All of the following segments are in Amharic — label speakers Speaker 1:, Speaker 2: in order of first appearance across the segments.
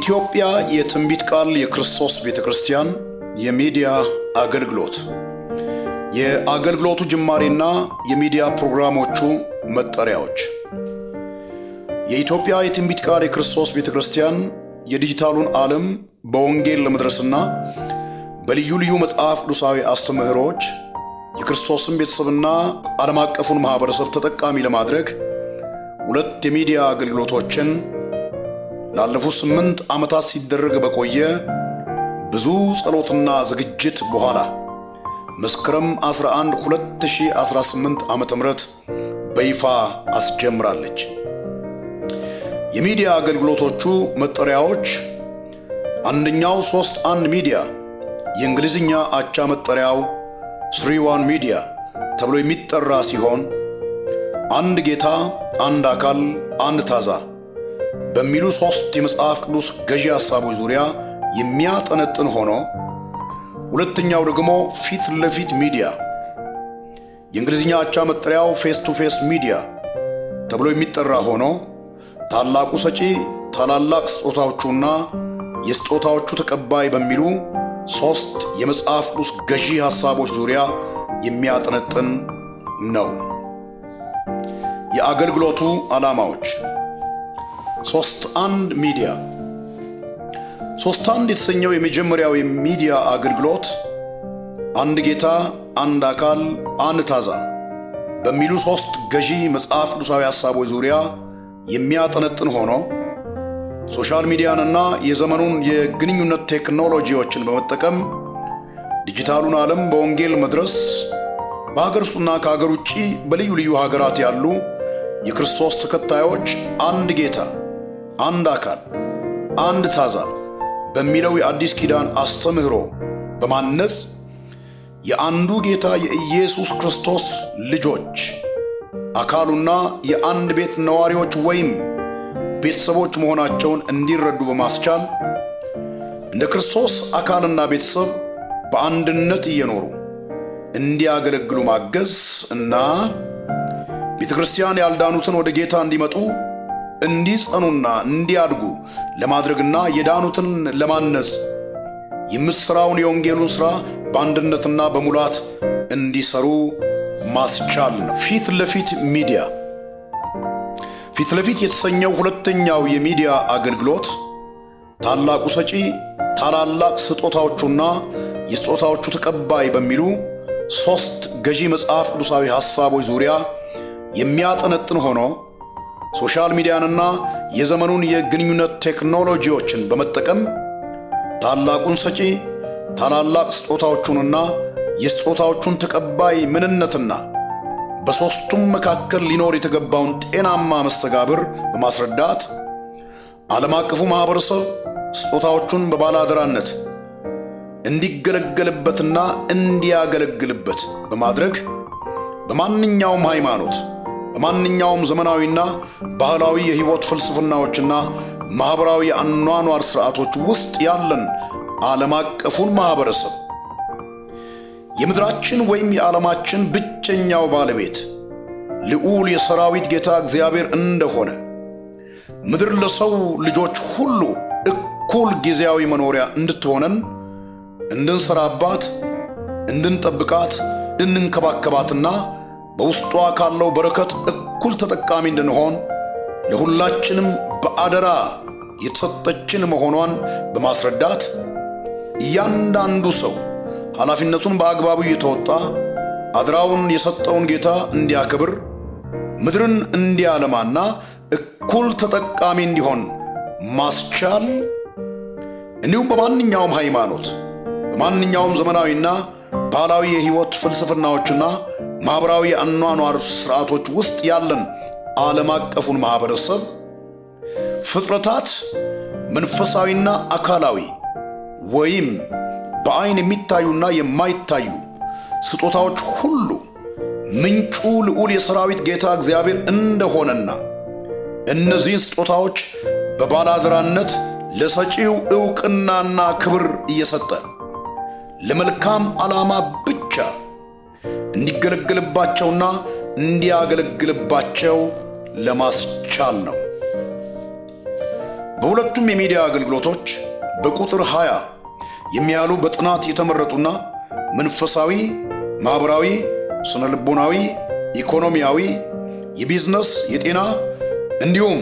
Speaker 1: የኢትዮጵያ የትንቢት ቃል የክርስቶስ ቤተክርስቲያን የሚዲያ አገልግሎት የአገልግሎቱ ጅማሬና የሚዲያ ፕሮግራሞቹ መጠሪያዎች የኢትዮጵያ የትንቢት ቃል የክርስቶስ ቤተክርስቲያን የዲጂታሉን ዓለም በወንጌል ለመድረስና በልዩ ልዩ መጽሐፍ ቅዱሳዊ አስተምህሮች የክርስቶስን ቤተሰብና ዓለም አቀፉን ማህበረሰብ ተጠቃሚ ለማድረግ ሁለት የሚዲያ አገልግሎቶችን ላለፉት 8 ዓመታት ሲደረግ በቆየ ብዙ ጸሎትና ዝግጅት በኋላ መስከረም 11 2018 ዓመተ ምህረት በይፋ አስጀምራለች። የሚዲያ አገልግሎቶቹ መጠሪያዎች አንደኛው 31 ሚዲያ የእንግሊዝኛ አቻ መጠሪያው 31 ሚዲያ ተብሎ የሚጠራ ሲሆን አንድ ጌታ፣ አንድ አካል፣ አንድ ታዛ በሚሉ 3 የመጽሐፍ ቅዱስ ገዢ ሐሳቦች ዙሪያ የሚያጠነጥን ሆኖ ሁለተኛው ደግሞ ፊት ለፊት ሚዲያ የእንግሊዝኛ አቻ መጠሪያው ፌስ ቱ ፌስ ሚዲያ ተብሎ የሚጠራ ሆኖ ታላቁ ሰጪ፣ ታላላቅ ስጦታዎቹና የስጦታዎቹ ተቀባይ በሚሉ 3 የመጽሐፍ ቅዱስ ገዢ ሐሳቦች ዙሪያ የሚያጠነጥን ነው። የአገልግሎቱ ዓላማዎች 31 ሚዲያ 31 የተሰኘው የመጀመሪያው የሚዲያ አገልግሎት አንድ ጌታ፣ አንድ አካል፣ አንድ ታዛ በሚሉ 3 ገዢ መጽሐፍ ቅዱሳዊ ሐሳቦች ዙሪያ የሚያጠነጥን ሆኖ ሶሻል ሚዲያንና የዘመኑን የግንኙነት ቴክኖሎጂዎችን በመጠቀም ዲጂታሉን ዓለም በወንጌል መድረስ በሀገር ውስጥና ከሀገር ውጭ በልዩ ልዩ ሀገራት ያሉ የክርስቶስ ተከታዮች አንድ ጌታ፣ አንድ አካል፣ አንድ ታዛ በሚለው የአዲስ ኪዳን አስተምህሮ በማነጽ የአንዱ ጌታ የኢየሱስ ክርስቶስ ልጆች አካሉና የአንድ ቤት ነዋሪዎች ወይም ቤተሰቦች መሆናቸውን እንዲረዱ በማስቻል እንደ ክርስቶስ አካልና ቤተሰብ በአንድነት እየኖሩ እንዲያገለግሉ ማገዝ እና ቤተክርስቲያን ያልዳኑትን ወደ ጌታ እንዲመጡ እንዲጸኑና እንዲያድጉ ለማድረግና የዳኑትን ለማነጽ የምትሰራውን የወንጌሉን ሥራ በአንድነትና በሙላት እንዲሰሩ ማስቻል ነው። ፊት ለፊት ሚዲያ ፊት ለፊት የተሰኘው ሁለተኛው የሚዲያ አገልግሎት ታላቁ ሰጪ፣ ታላላቅ ስጦታዎቹና የስጦታዎቹ ተቀባይ በሚሉ 3 ገዢ መጽሐፍ ቅዱሳዊ ሐሳቦች ዙሪያ የሚያጠነጥን ሆኖ ሶሻል ሚዲያንና የዘመኑን የግንኙነት ቴክኖሎጂዎችን በመጠቀም ታላቁን ሰጪ፣ ታላላቅ ስጦታዎቹንና የስጦታዎቹን ተቀባይ ምንነትና በሦስቱም መካከል ሊኖር የተገባውን ጤናማ መስተጋብር በማስረዳት ዓለም አቀፉ ማህበረሰብ ስጦታዎቹን በባለአደራነት እንዲገለገልበትና እንዲያገለግልበት በማድረግ በማንኛውም ሃይማኖት፣ በማንኛውም ዘመናዊና ባህላዊ የህይወት ፍልስፍናዎችና ማህበራዊ አኗኗር ስርዓቶች ውስጥ ያለን ዓለም አቀፉን ማህበረሰብ የምድራችን ወይም የዓለማችን ብቸኛው ባለቤት ልዑል የሰራዊት ጌታ እግዚአብሔር እንደሆነ ምድር ለሰው ልጆች ሁሉ እኩል ጊዜያዊ መኖሪያ እንድትሆነን እንድንሰራባት፣ እንድንጠብቃት፣ እንድንከባከባትና በውስጧ ካለው በረከት እኩል ተጠቃሚ እንድንሆን ለሁላችንም በአደራ የተሰጠችን መሆኗን በማስረዳት እያንዳንዱ ሰው ኃላፊነቱን በአግባቡ እየተወጣ አደራውን የሰጠውን ጌታ እንዲያከብር፣ ምድርን እንዲያለማና እኩል ተጠቃሚ እንዲሆን ማስቻል እንዲሁም በማንኛውም ሃይማኖት፣ በማንኛውም ዘመናዊና ባህላዊ የህይወት ፍልስፍናዎችና ማህበራዊ አኗኗር ስርዓቶች ውስጥ ያለን ዓለም አቀፉን ማህበረሰብ ፍጥረታት መንፈሳዊና አካላዊ ወይም በአይን የሚታዩና የማይታዩ ስጦታዎች ሁሉ ምንጩ ልዑል የሰራዊት ጌታ እግዚአብሔር እንደሆነና እነዚህን ስጦታዎች በባለአደራነት ለሰጪው ዕውቅናና ክብር እየሰጠ ለመልካም ዓላማ ብቻ እንዲገለገልባቸውና እንዲያገለግልባቸው ለማስቻል ነው። በሁለቱም የሚዲያ አገልግሎቶች በቁጥር 20 የሚያሉ በጥናት የተመረጡና መንፈሳዊ፣ ማህበራዊ፣ ስነልቦናዊ፣ ኢኮኖሚያዊ፣ የቢዝነስ፣ የጤና እንዲሁም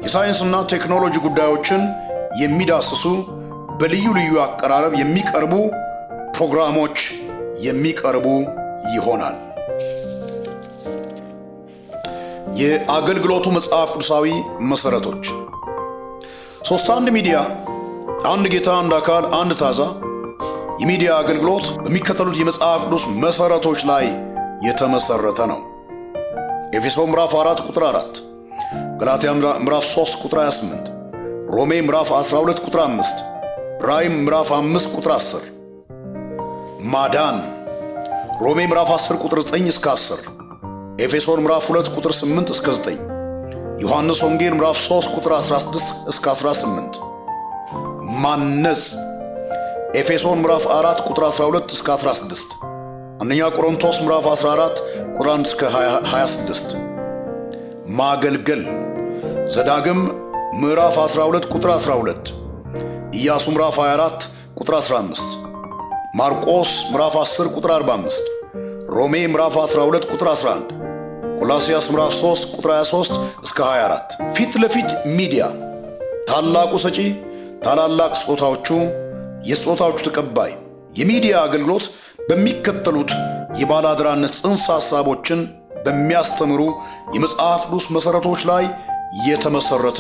Speaker 1: የሳይንስና ቴክኖሎጂ ጉዳዮችን የሚዳስሱ በልዩ ልዩ አቀራረብ የሚቀርቡ ፕሮግራሞች የሚቀርቡ ይሆናል። የአገልግሎቱ መጽሐፍ ቅዱሳዊ መሰረቶች 3:1 ሚዲያ አንድ ጌታ፣ አንድ አካል፣ አንድ ታዛ የሚዲያ አገልግሎት በሚከተሉት የመጽሐፍ ቅዱስ መሰረቶች ላይ የተመሰረተ ነው። ኤፌሶን ምዕራፍ 4 ቁጥር 4፣ ገላትያ ምዕራፍ 3 ቁጥር 28፣ ሮሜ ምዕራፍ 12 ቁጥር 5፣ ራዕይ ምዕራፍ 5 ቁጥር 10። ማዳን ሮሜ ምዕራፍ 10 ቁጥር 9 እስከ 10፣ ኤፌሶን ምዕራፍ 2 ቁጥር 8 እስከ 9፣ ዮሐንስ ወንጌል ምዕራፍ 3 ቁጥር 16 እስከ 18። ማነጽ ኤፌሶን ምዕራፍ 4 ቁጥር 12 እስከ 16፣ አንደኛ ቆሮንቶስ ምዕራፍ 14 ቁጥር 1 እስከ 26። ማገልገል ዘዳግም ምዕራፍ 12 ቁጥር 12፣ ኢያሱ ምዕራፍ 24 ቁጥር 15፣ ማርቆስ ምዕራፍ 10 ቁጥር 45፣ ሮሜ ምዕራፍ 12 ቁጥር 11፣ ቆላስይስ ምዕራፍ 3 ቁጥር 23 እስከ 24። ፊት ለፊት ሚዲያ ታላቁ ሰጪ፣ ታላላቅ ስጦታዎቹ፣ የስጦታዎቹ ተቀባይ። የሚዲያ አገልግሎት በሚከተሉት የባለአደራነት ጽንሰ ሐሳቦችን በሚያስተምሩ የመጽሐፍ ቅዱስ መሠረቶች ላይ የተመሠረተ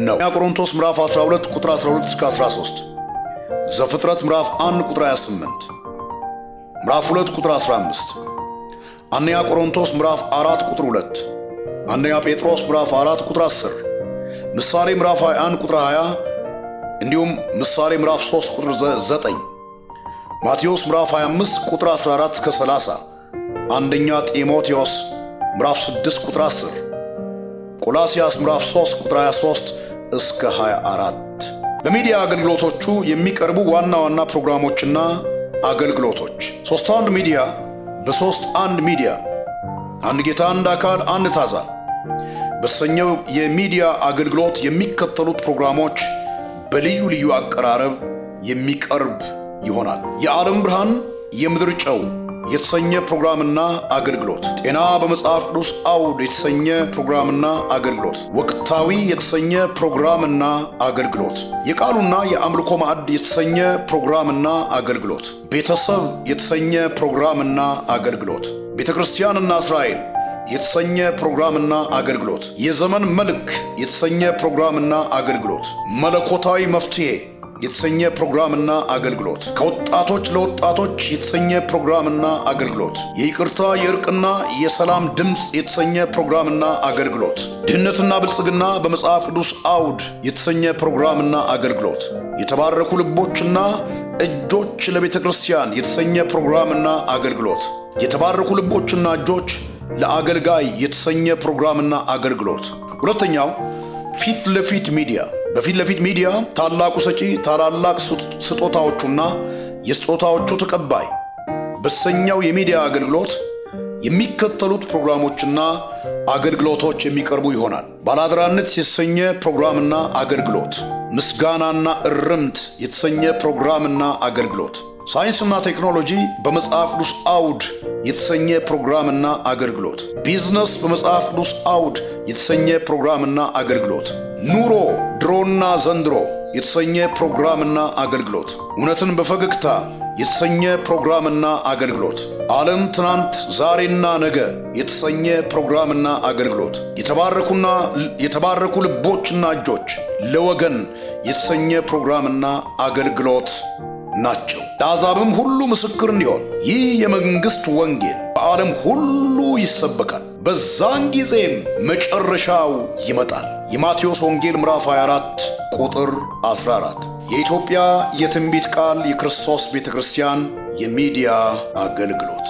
Speaker 1: ነው። ቆሮንቶስ ምዕራፍ 12 ቁጥር 12 እስከ 13፣ ዘፍጥረት ምዕራፍ 1 ቁጥር 28፣ ምዕራፍ 2 ቁጥር 15፣ አንደኛ ቆሮንቶስ ምዕራፍ 4 ቁጥር 2፣ አንደኛ ጴጥሮስ ምዕራፍ 4 ቁጥር 10፣ ምሳሌ ምዕራፍ 21 ቁጥር 20 እንዲሁም ምሳሌ ምዕራፍ 3 ቁጥር 9፣ ማቴዎስ ምዕራፍ 25 ቁጥር 14 እስከ 30፣ አንደኛ ጢሞቴዎስ ምዕራፍ 6 ቁጥር 10፣ ቆላስይስ ምዕራፍ 3 ቁጥር 23 እስከ 24። በሚዲያ አገልግሎቶቹ የሚቀርቡ ዋና ዋና ፕሮግራሞችና አገልግሎቶች 3:1 ሚዲያ በ3:1 ሚዲያ አንድ ጌታ፣ አንድ አካል፣ አንድ ታዛ በተሰኘው የሚዲያ አገልግሎት የሚከተሉት ፕሮግራሞች በልዩ ልዩ አቀራረብ የሚቀርብ ይሆናል። የዓለም ብርሃን የምድር ጨው የተሰኘ ፕሮግራምና አገልግሎት፣ ጤና በመጽሐፍ ቅዱስ አውድ የተሰኘ ፕሮግራምና አገልግሎት፣ ወቅታዊ የተሰኘ ፕሮግራምና አገልግሎት፣ የቃሉና የአምልኮ ማዕድ የተሰኘ ፕሮግራምና አገልግሎት፣ ቤተሰብ የተሰኘ ፕሮግራምና አገልግሎት፣ ቤተ ክርስቲያንና እስራኤል የተሰኘ ፕሮግራምና አገልግሎት፣ የዘመን መልክ የተሰኘ ፕሮግራምና አገልግሎት፣ መለኮታዊ መፍትሄ የተሰኘ ፕሮግራምና አገልግሎት፣ ከወጣቶች ለወጣቶች የተሰኘ ፕሮግራምና አገልግሎት፣ የይቅርታ የእርቅና የሰላም ድምፅ የተሰኘ ፕሮግራምና አገልግሎት፣ ድህነትና ብልጽግና በመጽሐፍ ቅዱስ አውድ የተሰኘ ፕሮግራምና አገልግሎት፣ የተባረኩ ልቦችና እጆች ለቤተ ክርስቲያን የተሰኘ ፕሮግራምና አገልግሎት፣ የተባረኩ ልቦችና እጆች ለአገልጋይ የተሰኘ ፕሮግራምና አገልግሎት። ሁለተኛው ፊት ለፊት ሚዲያ። በፊት ለፊት ሚዲያ ታላቁ ሰጪ፣ ታላላቅ ስጦታዎቹና የስጦታዎቹ ተቀባይ በተሰኘው የሚዲያ አገልግሎት የሚከተሉት ፕሮግራሞችና አገልግሎቶች የሚቀርቡ ይሆናል። ባለአደራነት የተሰኘ ፕሮግራምና አገልግሎት፣ ምስጋናና እርምት የተሰኘ ፕሮግራምና አገልግሎት፣ ሳይንስና ቴክኖሎጂ በመጽሐፍ ቅዱስ አውድ የተሰኘ ፕሮግራምና አገልግሎት፣ ቢዝነስ በመጽሐፍ ቅዱስ አውድ የተሰኘ ፕሮግራምና አገልግሎት፣ ኑሮ ድሮና ዘንድሮ የተሰኘ ፕሮግራምና አገልግሎት፣ እውነትን በፈገግታ የተሰኘ ፕሮግራምና አገልግሎት፣ ዓለም ትናንት ዛሬና ነገ የተሰኘ ፕሮግራምና አገልግሎት፣ የተባረኩ ልቦችና እጆች ለወገን የተሰኘ ፕሮግራምና አገልግሎት ናቸው። ለአሕዛብም ሁሉ ምስክር እንዲሆን ይህ የመንግሥት ወንጌል በዓለም ሁሉ ይሰበካል፣ በዛን ጊዜም መጨረሻው ይመጣል። የማቴዎስ ወንጌል ምዕራፍ 24 ቁጥር 14። የኢትዮጵያ የትንቢት ቃል የክርስቶስ ቤተ ክርስቲያን የሚዲያ አገልግሎት